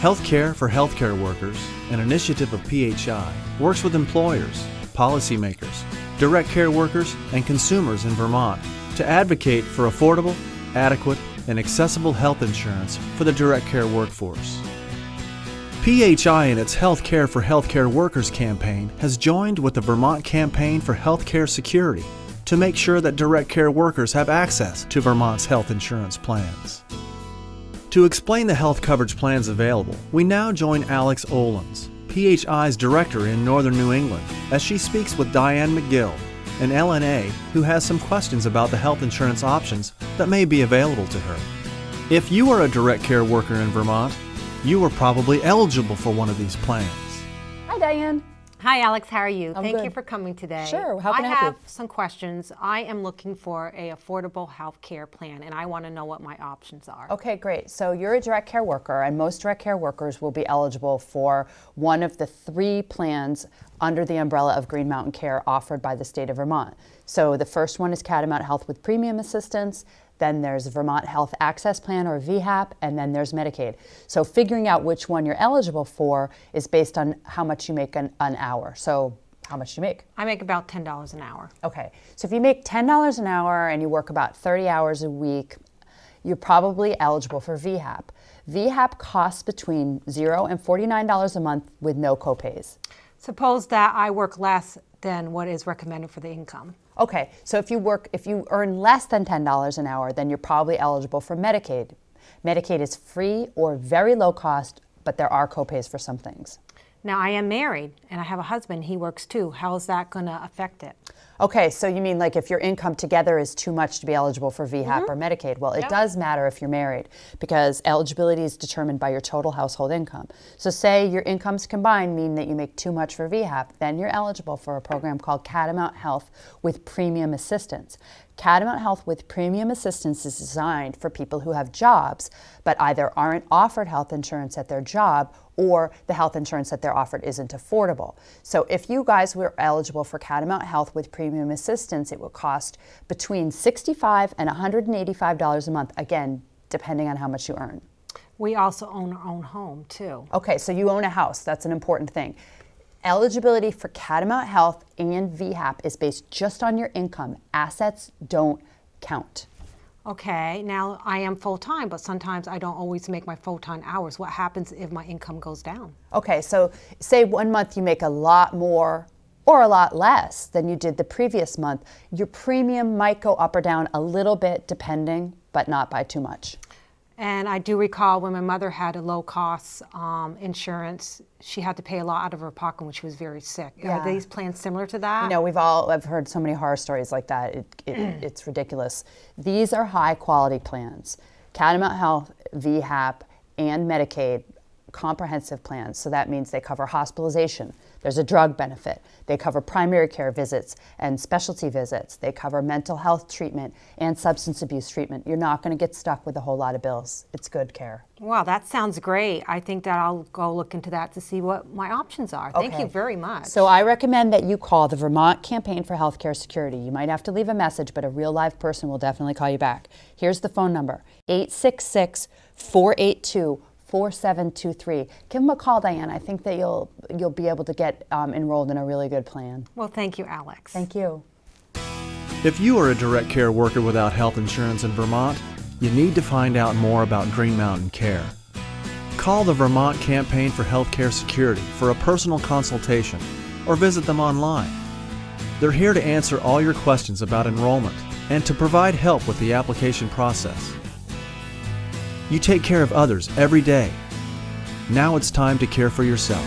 Healthcare for Healthcare Workers, an initiative of PHI, works with employers, policymakers, DirectCare workers, and consumers in Vermont to advocate for affordable, adequate, and accessible health insurance for the DirectCare workforce. PHI in its Healthcare for Healthcare Workers campaign has joined with the Vermont Campaign for Healthcare Security to make sure that DirectCare workers have access to Vermont's health insurance plans. To explain the health coverage plans available, we now join Alex Olens, PHI's director in Northern New England, as she speaks with Diane McGill, an LNA who has some questions about the health insurance options that may be available to her. If you are a DirectCare worker in Vermont, you are probably eligible for one of these plans. Hi, Diane. Hi, Alex. How are you? I'm Thank good. you for coming today. Sure. How can I help you? have some questions. I am looking for an affordable health care plan, and I want to know what my options are. Okay, great. So you're a DirectCare worker, and most DirectCare workers will be eligible for one of the 3 plans under the umbrella of Green Mountain Care offered by the state of Vermont. So the first one is Catamount Health with Premium Assistance. Then there's Vermont Health Access Plan, or VHAP, and then there's Medicaid. So figuring out which one you're eligible for is based on how much you make an hour. So how much do you make? I make about $10 an hour. Okay, so if you make $10 an hour and you work about 30 hours a week, you're probably eligible for VHAP. VHAP costs between $0 and $49 a month with no copays. Suppose that I work less than what is recommended for the income. Okay, so if you earn less than $10 an hour, then you're probably eligible for Medicaid. Medicaid is free or very low cost, but there are copays for some things. Now, I am married, and I have a husband. He works too. How is that going to affect it? Okay, so you mean like if your income together is too much to be eligible for VHAP or Medicaid? Well, it does matter if you're married, because eligibility is determined by your total household income. So say your incomes combined mean that you make too much for VHAP, then you're eligible for a program called Catamount Health with Premium Assistance. Catamount Health with Premium Assistance is designed for people who have jobs but either aren't offered health insurance at their job, or the health insurance that they're offered isn't affordable. So if you guys were eligible for Catamount Health with Premium Assistance, it would cost between $65 and $185 a month, again, depending on how much you earn. We also own our own home too. Okay, so you own a house. That's an important thing. Eligibility for Catamount Health and VHAP is based just on your income. Assets don't count. Okay, now I am full-time, but sometimes I don't always make my full-time hours. What happens if my income goes down? Okay, so say one month you make a lot more or a lot less than you did the previous month. Your premium might go up or down a little bit depending, but not by too much. And I do recall when my mother had a low-cost insurance, she had to pay a lot out of her pocket when she was very sick. Yeah. Are these plans similar to that? You know, I've heard so many horror stories like that. It's ridiculous. These are high-quality plans. Catamount Health, VHAP, and Medicaid, comprehensive plans. So that means they cover hospitalization. There's a drug benefit. They cover primary care visits and specialty visits. They cover mental health treatment and substance abuse treatment. You're not going to get stuck with a whole lot of bills. It's good care. Wow, that sounds great. I think that I'll go look into that to see what my options are. Thank you very much. So I recommend that you call the Vermont Campaign for Healthcare Security. You might have to leave a message, but a real live person will definitely call you back. Here's the phone number, 866-482-4723. Give them a call, Diane. I think that you'll be able to get enrolled in a really good plan. Well, thank you, Alex. Thank you. If you are a DirectCare worker without health insurance in Vermont, you need to find out more about Green Mountain Care. Call the Vermont Campaign for Healthcare Security for a personal consultation, or visit them online. They're here to answer all your questions about enrollment and to provide help with the application process. You take care of others every day. Now it's time to care for yourself.